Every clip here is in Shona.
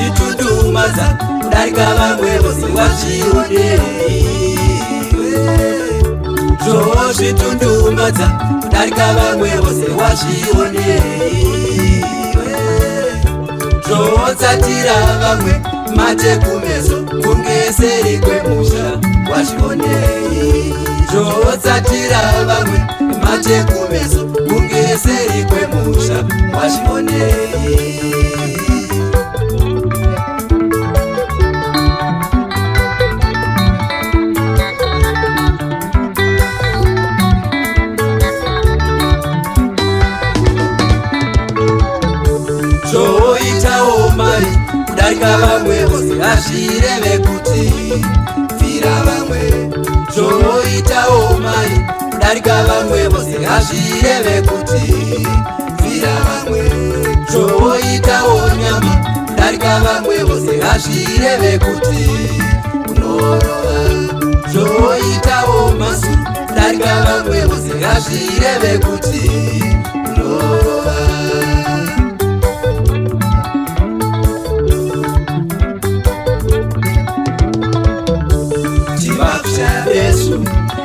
zvozvitudumadza kudarika vamwe vose wazvionei. Zvozvitudumadza kudarika vamwe vose wazvionei. Zvotsatira vamwe mate kumeso kunge seri kwemusha wazvionei. Zvotsatira vamwe mate kumeso kunge seri kwemusha wazvionei. Zvoitawo mari kudarika vamwe vose azvireve kuti pfira vamwe. Zvoitawo mari kudarika vamwe vose azvireve kuti pfira vamwe. Zvoitawo nyama kudarika vamwe vose azvireve kuti unorova. Zvoitawo masuru kudarika vamwe vose azvireve kuti unorova.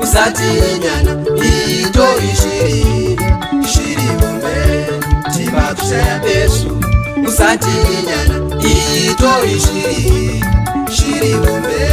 Usati nyana itori shiri, shiri mumbe. Tima kushaya besu. Usati nyana itori shiri, shiri mumbe.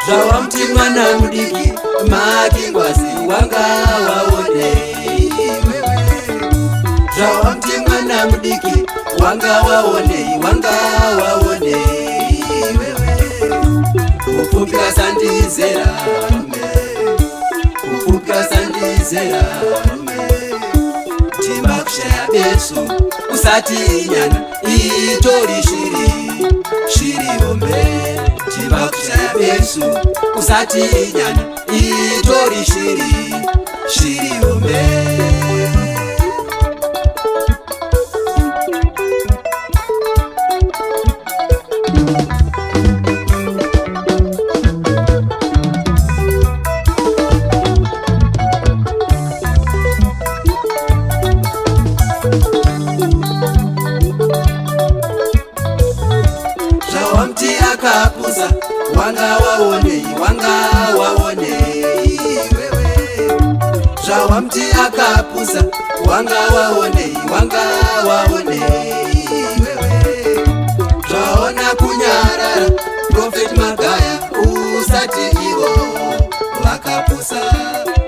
Zvawamti mwana mudiki makingwazi wanga waonei. Zvawamti mwana mudiki wanga waonei, wanga waonei. Kupfuka sandizera, kupfuka sandizera. Tima kushaya besu usati nyana itori shiri. Yesu usati inyana itori shiri ombe. Zvawamti akapusa wanga waonei wewe. Zvawamti akapusa wanga waonei wewe. Zvaona kunyarara Prophet Magaya usati ivo vakapusa.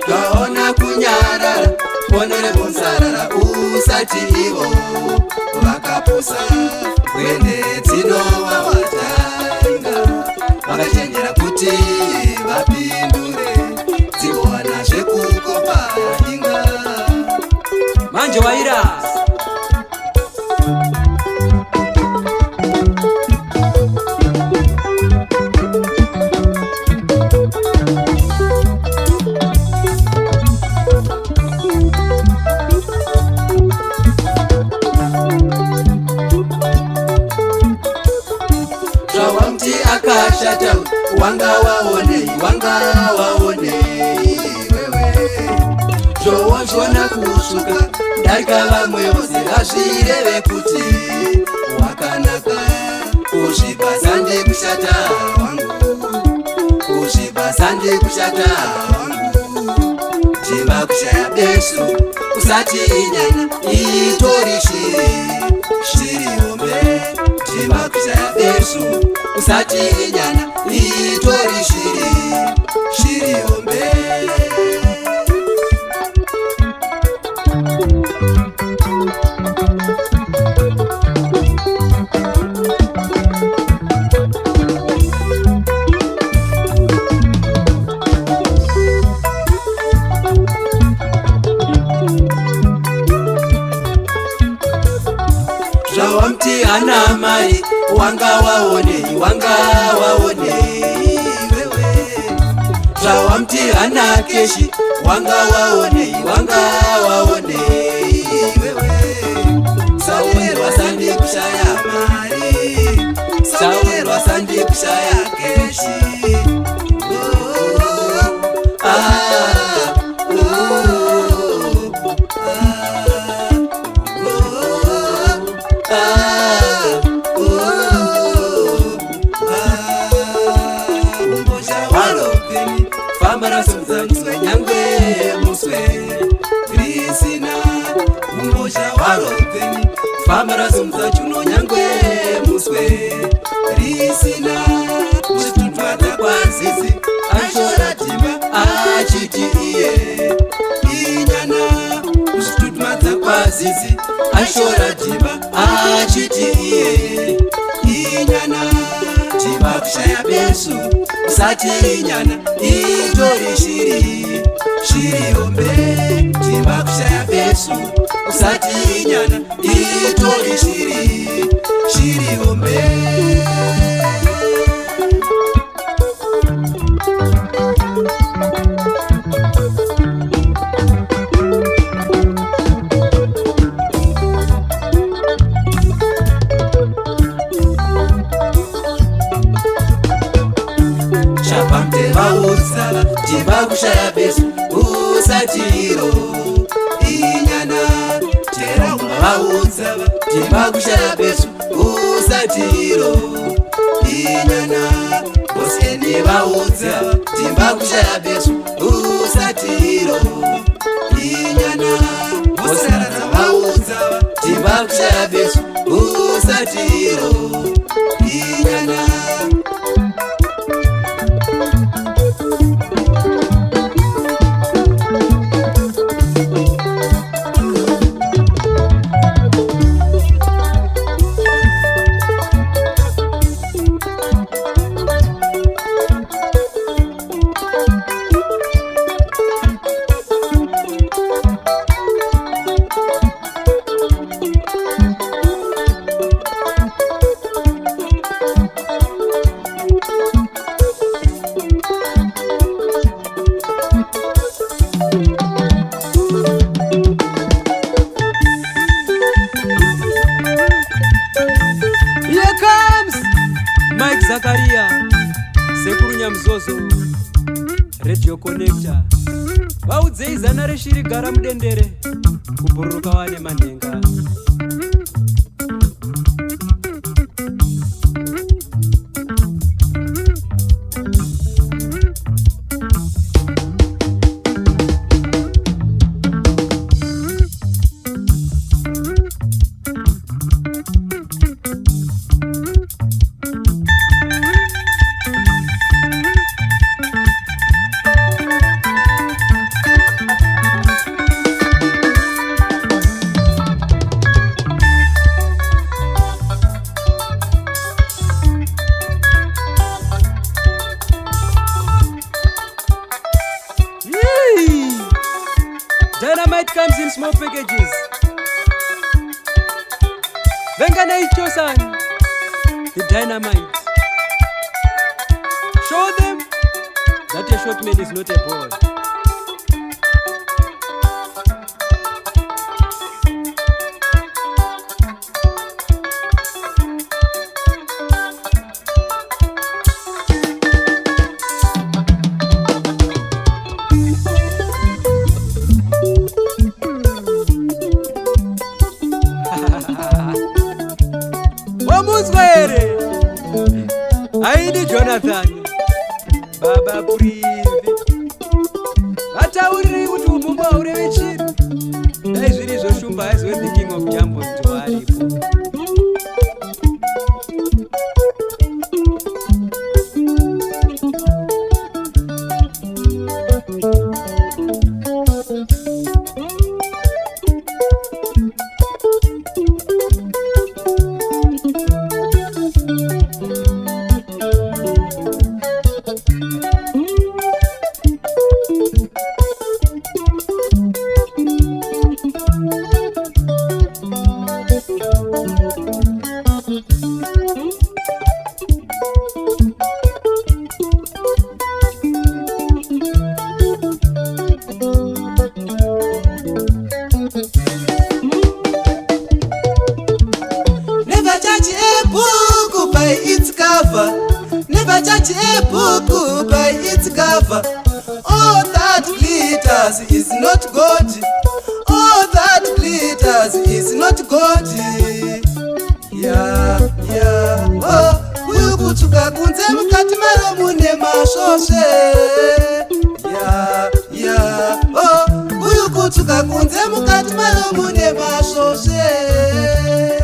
Zvaona kunyarara Honorable Sarara usati ivo vakapusa. Wende dzinova watanga vakachenjera kuti vapindure dziwana zvekukopa inga manje waira. Zvawamti akashata wanga waonei wewe. Zvowazvona kusvuka darika vamwe vose vazvireve kuti wakanaka. Kuzvibasa ndekushata wangu, kuzvibasa ndekushata wangu. Jimba kushaya besu usati inyana itori shiri ombe. Jimba kushaya besu usati inyana itori shiri ombe. Zvawamti ana mai wanga waonei wewe. Zvawamti ana keshi wanga waonei wewe. Sawerwa sandi kushaya mari, sawerwa sandi kushaya keshi. Fambara sumzaniswe nyangwe muswe risina umbosha waropeni. Fambara sumza chuno nyangwe muswe risina. Uchitutwata kwa zizi ashora timba achiti iye inyana. Uchitutwata kwa zizi ashora timba achiti iye inyana. Timba kushaya besu usati inyana itori shiri ombe. Timba kushaya besu usati inyana itori shiri ombe. Chapamte vaudzava timba kushaya besu usatiro inyana. Tera umba vaudzava timba kushaya besu usatiro inyana. Boseni vaudzava timba kushaya besu usatiro inyana. Bosaradza vaudzava timba kushaya besu usatiro inyana. Here comes Mike Zakaria, Sekuru Nyamzozo, Radio Connector. Vaudzei zana reshiri gara mudendere kubhururuka wane manhenga. Dynamite comes in small packages. Vengana Ichosan, the dynamite. Show them that a short man is not a boy. Aidi Jonathan Baba breathe Vatauriri kuti umumba ureve chiri dai zviri zvoshumba as when the king of Jambo ndiwaripo. Never judge a book by its cover. All that glitters is not gold. All that glitters is not gold. Yeah, yeah. Oh, kuyukuchuka kunze mukati maro mune mashoshe. Yeah, yeah. Oh, kuyukuchuka kunze mukati maro mune mashoshe.